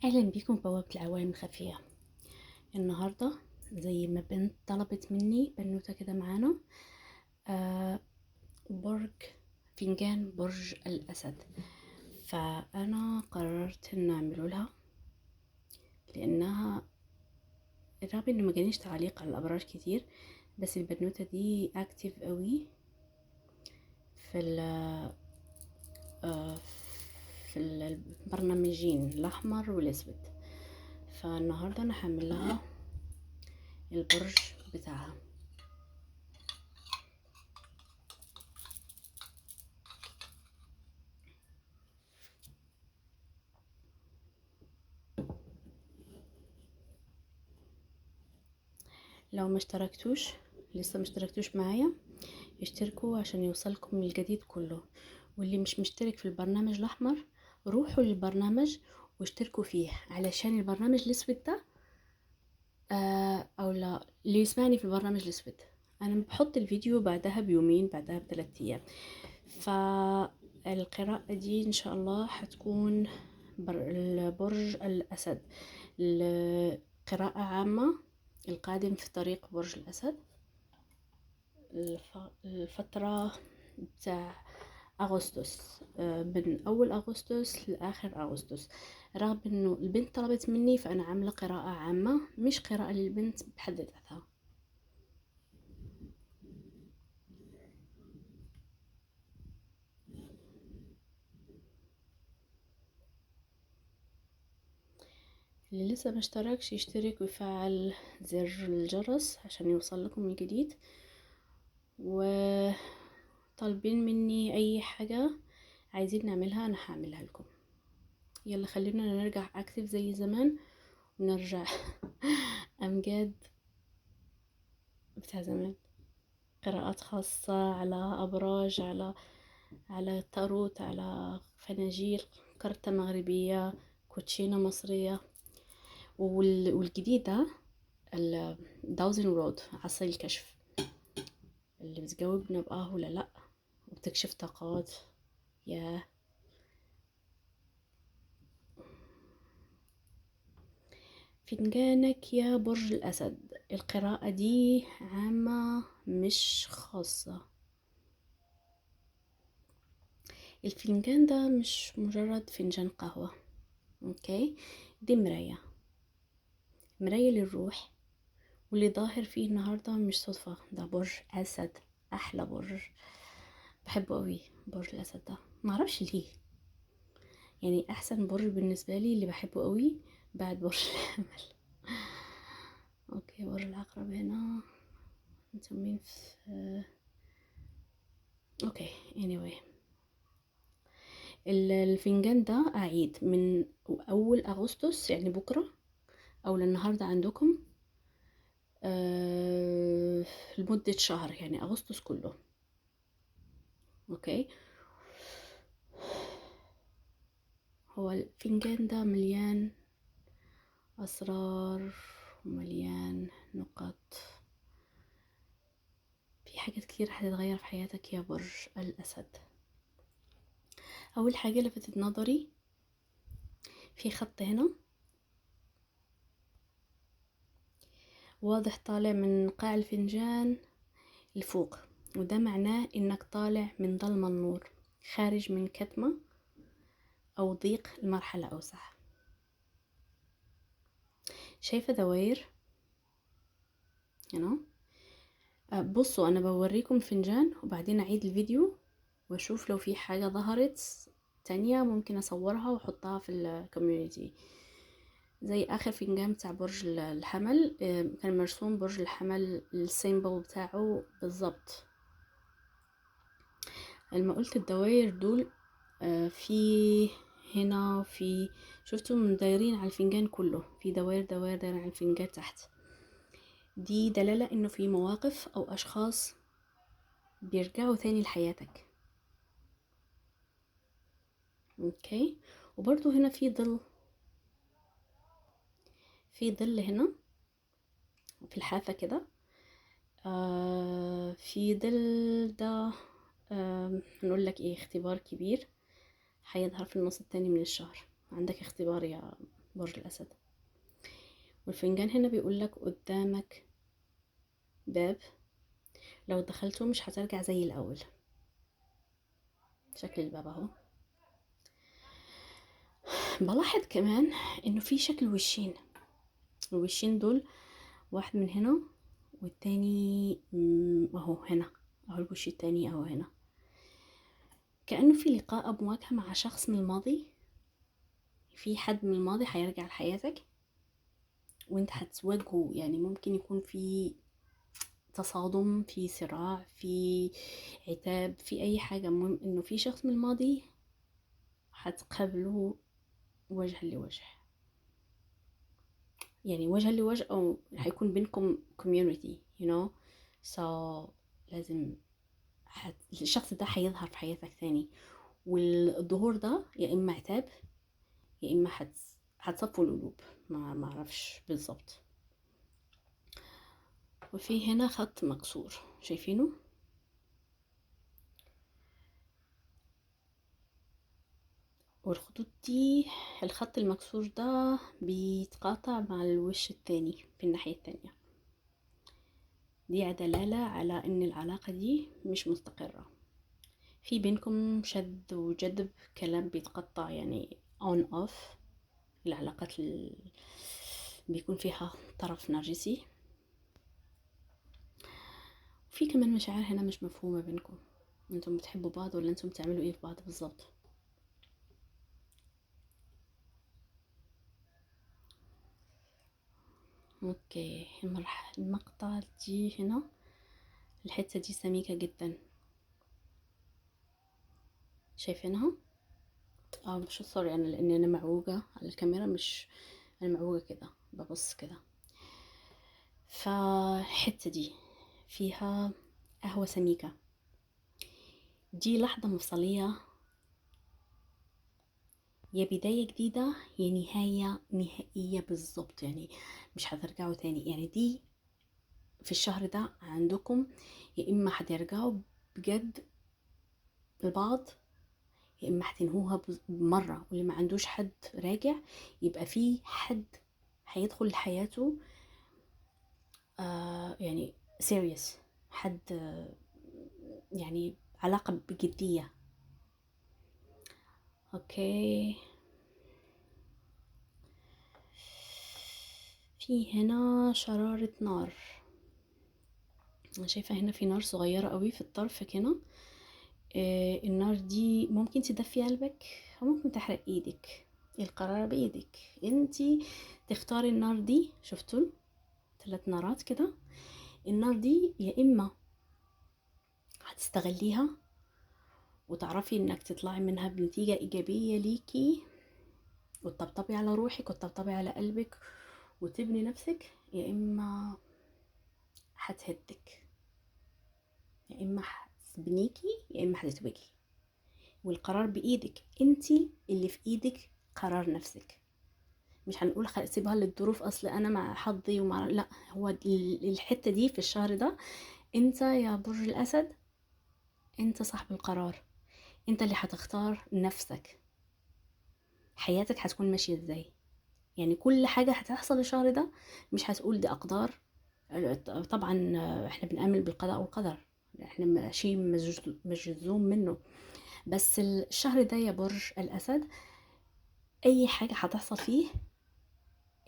اهلا بيكم بوابة العوالم الخفية. النهاردة زي ما بنت طلبت مني بنوتة كده معانا. آه برج فنجان برج الأسد، فأنا قررت إن أعمله لها لأنها رغم إنه ما جانيش تعليق على الأبراج كتير، بس البنوتة دي أكتيف قوي في ال آه في البرنامجين الأحمر والأسود. فالنهاردة أنا هعمل لها البرج بتاعها. لو ما اشتركتوش لسه ما اشتركتوش معايا، اشتركوا عشان يوصلكم الجديد كله. واللي مش مشترك في البرنامج الاحمر، روحوا للبرنامج واشتركوا فيه علشان البرنامج الاسود ده او لا اللي يسمعني في البرنامج الاسود انا بحط الفيديو بعدها بيومين، بعدها ب3 ايام. فالقراءة دي ان شاء الله هتكون برج الاسد، قراءة عامة. القادم في طريق برج الأسد الفترة بتاع أغسطس، من أول أغسطس لآخر أغسطس. رغم إنه البنت طلبت مني فأنا عاملة قراءة عامة، مش قراءة للبنت بحد ذاتها. اللي لسه مشتركش يشترك ويفعل زر الجرس عشان يوصل لكم الجديد. وطالبين مني أي حاجة عايزين نعملها أنا هعملها لكم. يلا خلينا نرجع اكتف زي زمان ونرجع امجاد بتاع زمان. قراءات خاصة على ابراج، على تاروت، على فناجيل، كارتة مغربية، كوتشينة مصرية. والجديدة الداوزن رود، عصا الكشف، اللي بتجاوبنا بآه ولا لأ وبتكشف طاقات. يا فنجانك يا برج الأسد، القراءة دي عامة مش خاصة. الفنجان ده مش مجرد فنجان قهوة، اوكي؟ دي مراية، مراية للروح. واللي ظاهر فيه النهاردة مش صدفة، ده برج أسد، أحلى برج، بحبه قوي برج الأسد ده. معرفش ليه، يعني أحسن برج بالنسبة لي اللي بحبه قوي بعد برج الحمل. اوكي برج العقرب هنا، انتم مين في اوكي anyway. الفنجان ده أعيد من أول أغسطس، يعني بكرة أو للنهاردة عندكم، آه لمدة شهر، يعني أغسطس كله. أوكي، هو الفنجان ده مليان أسرار ومليان نقط. في حاجات كتير هتتغير في حياتك يا برج الأسد. أول حاجة لفتت نظري في خط هنا واضح طالع من قاع الفنجان لفوق، وده معناه إنك طالع من ظلمة النور، خارج من كتمة أو ضيق المرحلة أوسع. شايفة دواير هنا؟ بصوا أنا بوريكم فنجان وبعدين أعيد الفيديو وأشوف لو في حاجة ظهرت تانية ممكن أصورها وأحطها في الكوميونيتي. زي آخر فنجان بتاع برج الحمل، كان مرسوم برج الحمل السيمبل بتاعه بالظبط. لما قلت الدواير دول، في هنا في شفتوا دايرين على الفنجان كله، في دواير دايرين على الفنجان تحت. دي دلالة انه في مواقف او اشخاص بيرجعوا تاني لحياتك. اوكي، وبرضو هنا في ظل، في ظل هنا في الحافة كده. في ظل ده، نقول لك ايه، اختبار كبير هيظهر في النص التاني من الشهر. عندك اختبار يا برج الأسد. والفنجان هنا بيقول لك قدامك باب، لو دخلته مش هترجع زي الأول. شكل الباب اهو. بلاحظ كمان انه في شكل وشين، الوشين دول واحد من هنا والتاني اهو هنا، اهو الوش التاني اهو هنا، كأنه في لقاء أو مواجهة مع شخص من الماضي. في حد من الماضي هيرجع لحياتك وانت هتواجهه، يعني ممكن يكون في تصادم، في صراع، في عتاب، في اي حاجة. المهم انه في شخص من الماضي هتقابله وجها لوجه، يعني وجها لوجه، او هيكون بينكم community you know. so لازم الشخص ده هيظهر في حياتك تاني، والظهور ده يا اما عتاب يا اما هتصفوا القلوب، ما اعرفش بالظبط. وفي هنا خط مكسور، شايفينه؟ والخطوط دي، الخط المكسور ده بيتقاطع مع الوش التاني في الناحية التانية. دي دلالة على ان العلاقة دي مش مستقرة، في بينكم شد وجذب، كلام بيتقطع يعني on off. العلاقات بيكون فيها طرف نرجسي. في كمان مشاعر هنا مش مفهومة بينكم، انتم بتحبوا بعض ولا انتم بتعملوا ايه في بعض بالظبط. اوكي، المقطع دي هنا، الحتة دي سميكة جدا، شايفينها؟ مش سوري انا، لان انا معوجة على الكاميرا، مش انا معوجة كده ببص كده. فالحتة دي فيها قهوة سميكة، دي لحظة مفصلية، يا بداية جديدة يا نهاية نهائية بالظبط، يعني مش هترجعوا تاني. يعني دي في الشهر ده عندكم، يا إما هترجعوا بجد لبعض يا إما هتنهوها بمرة. واللي ما عندوش حد راجع، يبقى في حد هيدخل حياته يعني serious، حد يعني علاقة بجدية. اوكي، في هنا شرارة نار، انا شايفة هنا في نار صغيرة قوي في الطرف هنا. النار دي ممكن تدفي قلبك وممكن تحرق ايدك، القرار بايدك انتي تختاري. النار دي شفتوا 3 نارات كده، النار دي يا اما هتستغليها وتعرفي انك تطلعي منها بنتيجة ايجابية ليكي وتطبطبي على روحك وتطبطبي على قلبك وتبني نفسك، يا اما هتهدك، يا اما هتبنيكي يا اما هتتوجي. والقرار بايدك، انتي اللي في ايدك قرار نفسك. مش هنقول سيبها للظروف، اصل انا مع حظي ومع، لا، هو الحتة دي في الشهر ده انت يا برج الاسد، انت صاحب القرار، انت اللي هتختار نفسك حياتك هتكون ماشية ازاي. يعني كل حاجة هتحصل الشهر ده مش هتقول دي اقدار، طبعا احنا بنآمن بالقضاء والقدر، احنا شيء مجزوم منه. بس الشهر ده يا برج الاسد، اي حاجة هتحصل فيه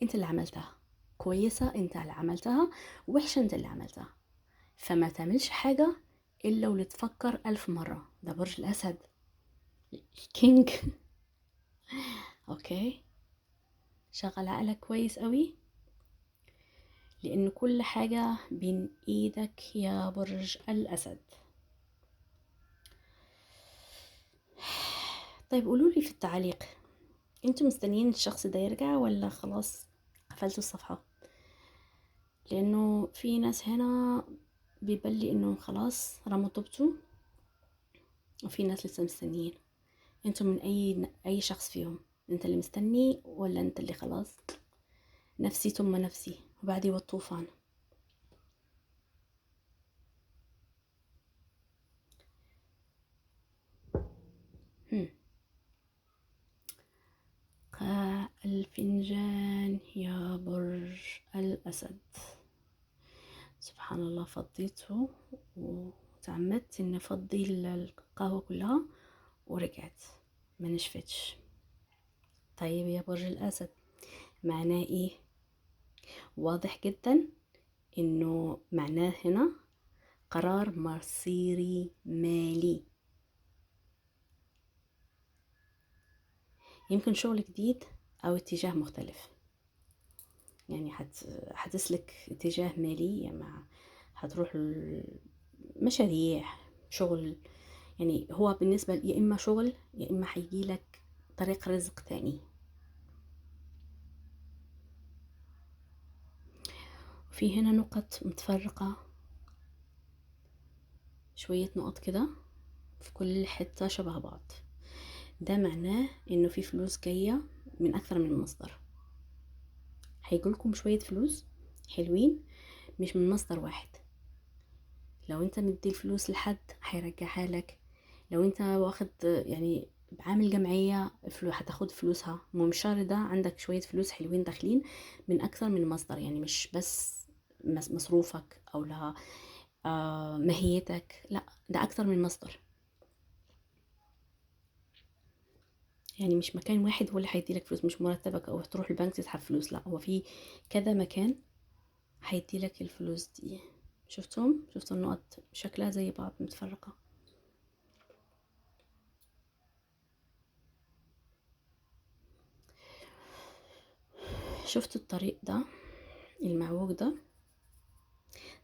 انت اللي عملتها، كويسة انت اللي عملتها، وحشة انت اللي عملتها. فما تعملش حاجة الا ولتفكر 1000 مرة. ده برج الاسد كينج. اوكي، شغل عقلك كويس قوي، لان كل حاجة بين ايدك يا برج الاسد. طيب قولولي في التعليق، انتوا مستنيين الشخص ده يرجع ولا خلاص قفلتوا الصفحة؟ لانه في ناس هنا بيبلي انه خلاص رموا طوبته، وفي ناس لسه مستنيين. انتوا من اي شخص فيهم؟ انت اللي مستني ولا انت اللي خلاص نفسي ثم نفسي وبعدي والطوفان؟ الفنجان يا برج الأسد. سبحان الله، فضيته وتعمدت إني أفضي القهوة كلها ورجعت ما نشفتش. طيب يا برج الأسد، معناه إيه؟ واضح جدا إنه معناه هنا قرار مصيري مالي، يمكن شغل جديد أو اتجاه مختلف. يعني هتسلك اتجاه مالي، يعني هتروح مشاريع شغل. يعني هو بالنسبة يا إما شغل يا إما هيجيلك طريق رزق تاني. في هنا نقط متفرقة، شوية نقط كده في كل حتة شبه بعض. ده معناه إنه في فلوس جاية من أكثر من مصدر. هيجيلكم شوية فلوس حلوين مش من مصدر واحد. لو انت مدي الفلوس لحد هيرجعها لك. لو انت واخد يعني عامل جمعية هتاخد فلوسها. المهم الشهر ده عندك شوية فلوس حلوين داخلين من أكثر من مصدر، يعني مش بس مصروفك أو لها ماهيتك، لا ده أكثر من مصدر. يعني مش مكان واحد هو اللي هيديلك فلوس، مش مرتبك أو تروح البنك تسحب فلوس، لا هو في كذا مكان هيديلك الفلوس دي. شفتوا النقط شكلها زي بعض متفرقة. شفتوا الطريق ده المعوج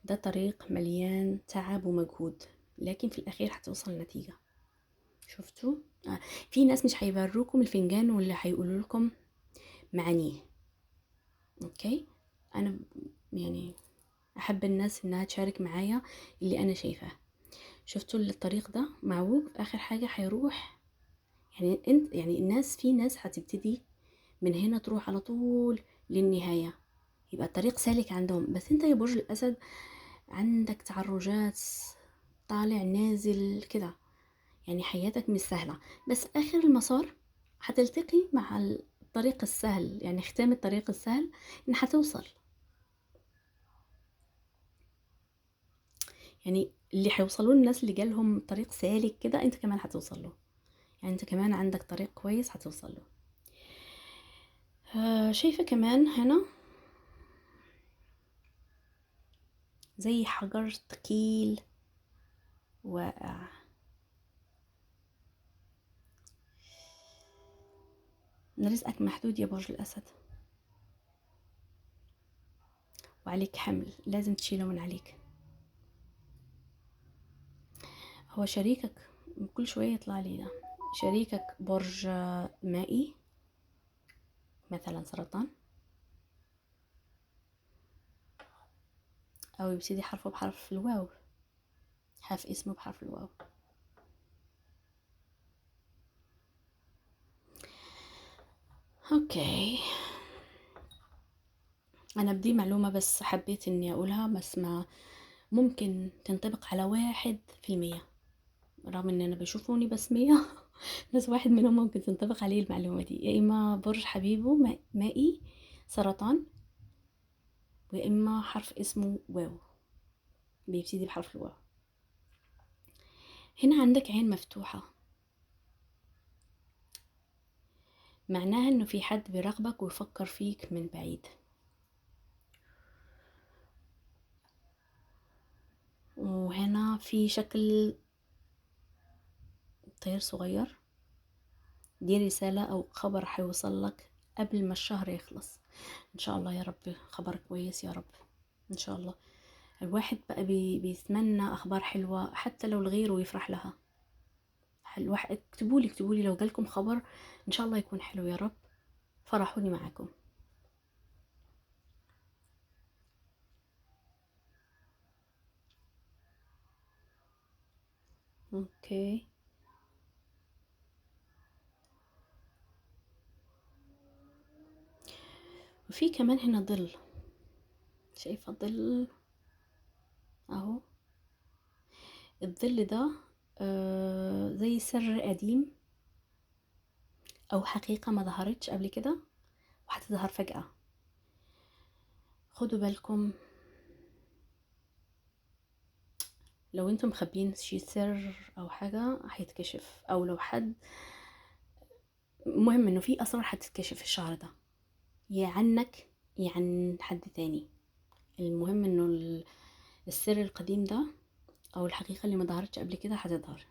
ده طريق مليان تعب ومجهود، لكن في الأخير هتوصل لنتيجة. شفتوا في ناس مش هيبروكم الفنجان واللي هيقولوا لكم معانيه. اوكي، انا يعني احب الناس انها تشارك معايا اللي انا شايفاه. شفتوا الطريق ده معوج، اخر حاجة هيروح. يعني انت يعني الناس، في ناس هتبتدي من هنا تروح على طول للنهاية، يبقى الطريق سالك عندهم. بس انت يا برج الاسد عندك تعرجات، طالع نازل كده، يعني حياتك مش سهلة. بس اخر المسار هتلتقي مع الطريق السهل، يعني ختام الطريق السهل ان هتوصل. يعني اللي هيوصلوا الناس اللي جالهم طريق سالك كده انت كمان هتوصل له. يعني انت كمان عندك طريق كويس هتوصل له. شايفة كمان هنا زي حجر ثقيل واقع. رزقك محدود يا برج الأسد، وعليك حمل لازم تشيله من عليك. هو شريكك كل شوية يطلع لي ده شريكك برج مائي، مثلا سرطان، أو يبتدي حرفه بحرف الواو، حرف اسمه بحرف الواو. اوكي، انا بدي معلومة بس حبيت اني اقولها، بس ما ممكن تنطبق على 1%، رغم ان انا بشوفوني بس 100 بس واحد منهم ممكن تنطبق عليه المعلومة دي. يا اما برج حبيبه مائي سرطان، ويا اما حرف اسمه واو بيبتدي بحرف الواو. هنا عندك عين مفتوحة، معناها انه في حد بيراقبك ويفكر فيك من بعيد. وهنا في شكل طير صغير، دي رسالة او خبر هيوصل لك قبل ما الشهر يخلص ان شاء الله. يا رب خبر كويس يا رب ان شاء الله. الواحد بقى بيتمنى اخبار حلوة حتى لو لغيره يفرح لها. الواحد اكتبولي لو جالكم خبر ان شاء الله يكون حلو يا رب، فرحوني معاكم. اوكي، وفي كمان هنا ظل، شايفة ظل اهو. الظل ده زي سر قديم أو حقيقة ما ظهرتش قبل كده وهتظهر فجأة. خدوا بالكم لو انتم مخبين شي سر أو حاجة هيتكشف، أو لو حد مهم انه في أسرار هتتكشف في الشهر ده، يا عنك يا عن حد تاني. المهم انه السر القديم ده أو الحقيقة اللي ما ظهرتش قبل كده هتظهر.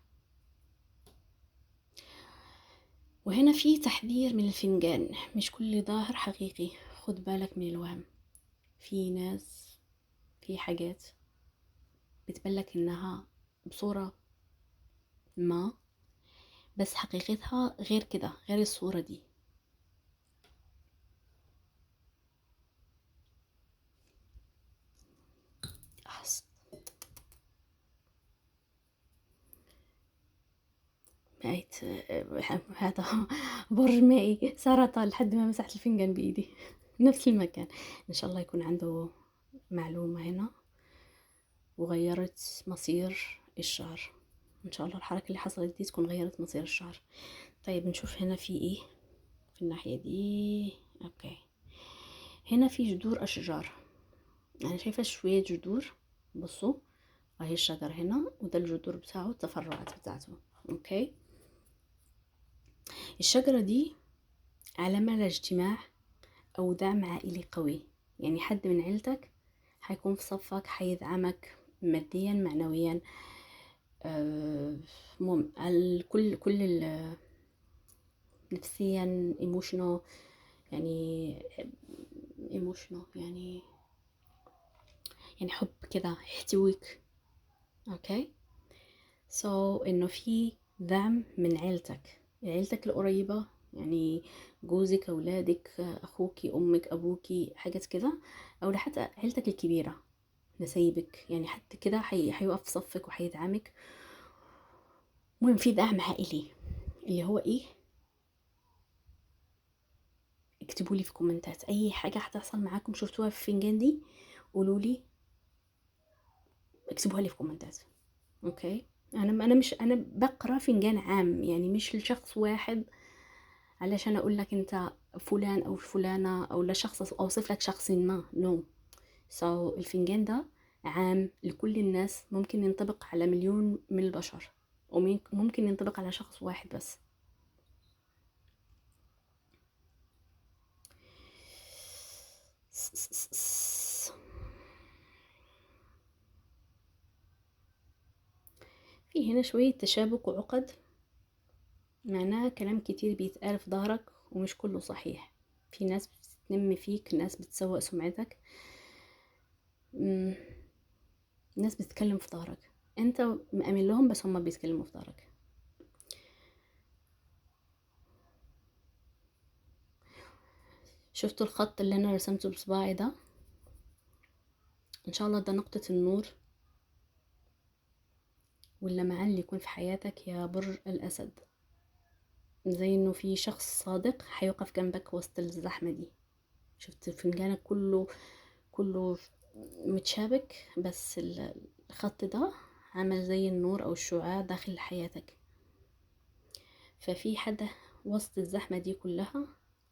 وهنا في تحذير من الفنجان، مش كل ظاهر حقيقي، خد بالك من الوهم. في ناس، في حاجات بتبلك انها بصورة ما، بس حقيقتها غير كده، غير الصورة دي. أحس بقيت هذا برج مائي سرطان لحد ما مسحت الفنجان بإيدي نفس المكان. إن شاء الله يكون عنده معلومة هنا وغيرت مصير الشهر. إن شاء الله الحركة اللي حصلت دي تكون غيرت مصير الشهر. طيب نشوف هنا في إيه في الناحية دي. أوكي، هنا في جذور أشجار، أنا شايفة شوية جذور. بصوا اهي الشجر هنا، وده الجذور بتاعه، التفرعات بتاعته. اوكي، الشجرة دي علامة على اجتماع او دعم عائلي قوي، يعني حد من عيلتك هيكون في صفك، هيدعمك ماديا معنويا. كل نفسيا ايموشنال، يعني ايموشنال يعني حب كده يحتويك. اوكي، انه في دعم من عيلتك القريبة، يعني جوزك، اولادك، اخوكي، امك، ابوكي، حاجات كده، او حتى عيلتك الكبيرة، نسايبك، يعني حتى كده هيقف في صفك وهيدعمك. المهم في دعم عائلي، اللي هو ايه؟ اكتبوا لي في كومنتات اي حاجة هتحصل معاكم شفتوها في الفنجان دي، قولوا لي، اكتبوها لي في كومنتات. اوكي، انا بقرا فنجان عام، يعني مش لشخص واحد علشان اقول لك انت فلان او فلانة، او لشخص اوصف لك شخص ما. نو الفنجان ده عام لكل الناس، ممكن ينطبق على مليون من البشر، وممكن ينطبق على شخص واحد بس. في هنا شوية تشابك وعقد، معناها كلام كتير بيتقال في ظهرك ومش كله صحيح. في ناس بتنم فيك، ناس بتسوق سمعتك، ناس بتتكلم في ظهرك، انت مأمن لهم بس هم بيتكلموا في ظهرك. شفتوا الخط اللي انا رسمته بصباعي ده؟ ان شاء الله ده نقطة النور واللمعان اللي يكون في حياتك يا برج الاسد، زي انه في شخص صادق هيوقف جنبك وسط الزحمة دي. شفت فنجانك كله متشابك، بس الخط ده عمل زي النور او الشعاع داخل حياتك. ففي حد وسط الزحمة دي كلها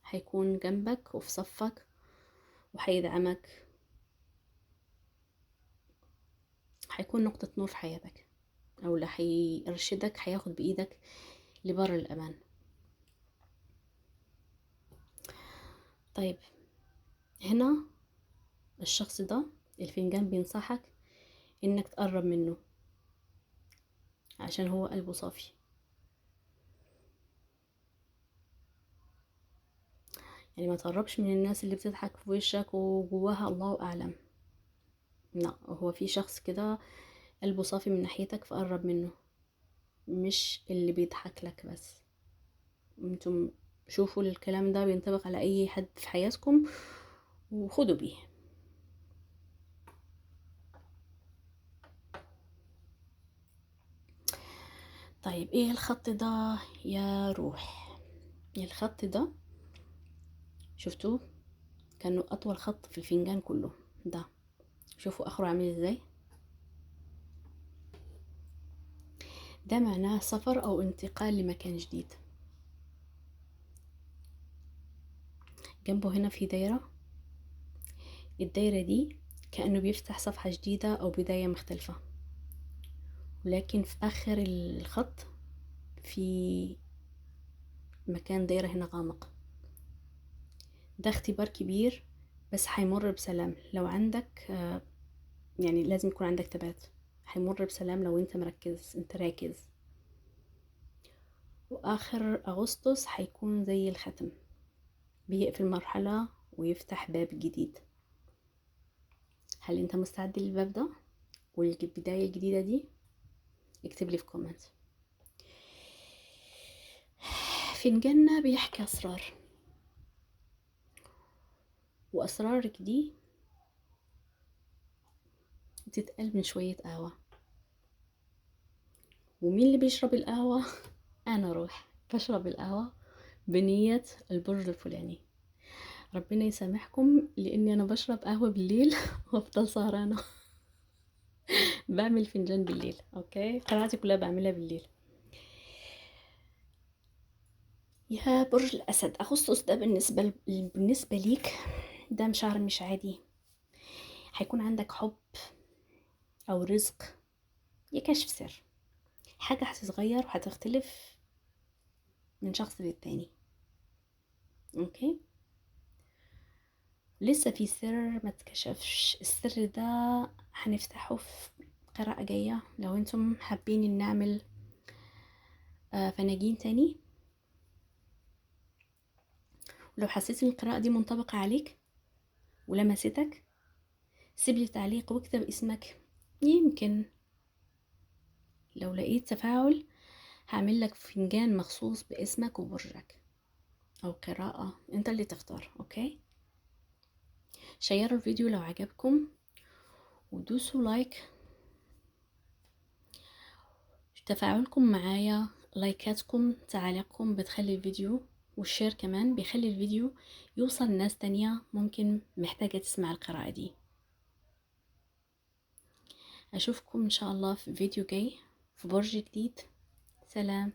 هيكون جنبك وفي صفك وهيدعمك، هيكون نقطة نور في حياتك، او اللي هيرشدك، هياخد بايدك لبر الامان. طيب هنا الشخص ده الفنجان بينصحك انك تقرب منه عشان هو قلبه صافي. يعني ما تقربش من الناس اللي بتضحك في وشك وجواها الله اعلم. لا، هو في شخص كده قلبه صافي من ناحيتك، فقرب منه، مش اللي بيضحك لك بس. انتم شوفوا الكلام ده بينطبق على اي حد في حياتكم وخدوا بيه. طيب ايه الخط ده يا روح؟ الخط ده شفتوه كانه اطول خط في الفنجان كله ده، شوفوا اخره عامل ازاي. ده معناه سفر او انتقال لمكان جديد. جنبه هنا في دايرة، الدايرة دي كأنه بيفتح صفحة جديدة أو بداية مختلفة، ولكن في آخر الخط في مكان دايرة هنا غامق. ده اختبار كبير بس هيمر بسلام لو عندك يعني لازم يكون عندك ثبات. هيمر بسلام لو انت مركز، انت راكز. واخر اغسطس هيكون زي الختم، بيقفل مرحلة ويفتح باب جديد. هل انت مستعد للباب ده والبداية الجديدة دي؟ اكتب لي في كومنت. فنجاننا بيحكي اسرار، واسرارك دي بتتقل من شوية قهوة. ومين اللي بيشرب القهوة؟ انا روح بشرب القهوة بنية البرج الفلاني. ربنا يسامحكم لاني انا بشرب قهوة بالليل وافضل سهرانة. بعمل فنجان بالليل، اوكي، قراءتي كلها بعملها بالليل. يا برج الاسد، اغسطس ده بالنسبة ليك ده شهر مش عادي. هيكون عندك حب او رزق يا كشف سر. حاجة هتتغير وهتختلف من شخص للتاني، اوكي. لسه في سر ما اتكشفش، السر ده هنفتحه في قراءة جاية. لو انتم حابين ان نعمل فناجين تاني، ولو حسيت ان القراءة دي منطبقة عليك ولمستك، سيبلي تعليق واكتب اسمك. يمكن لو لقيت تفاعل هعمل لك فنجان مخصوص باسمك وبرجك، او قراءة انت اللي تختار، اوكي. شيروا الفيديو لو عجبكم ودوسوا لايك. تفاعلكم معايا، لايكاتكم، تعاليقكم بتخلي الفيديو، والشير كمان بيخلي الفيديو يوصل لناس تانية ممكن محتاجة تسمع القراءة دي. أشوفكم إن شاء الله في فيديو جاي في برج جديد. سلام.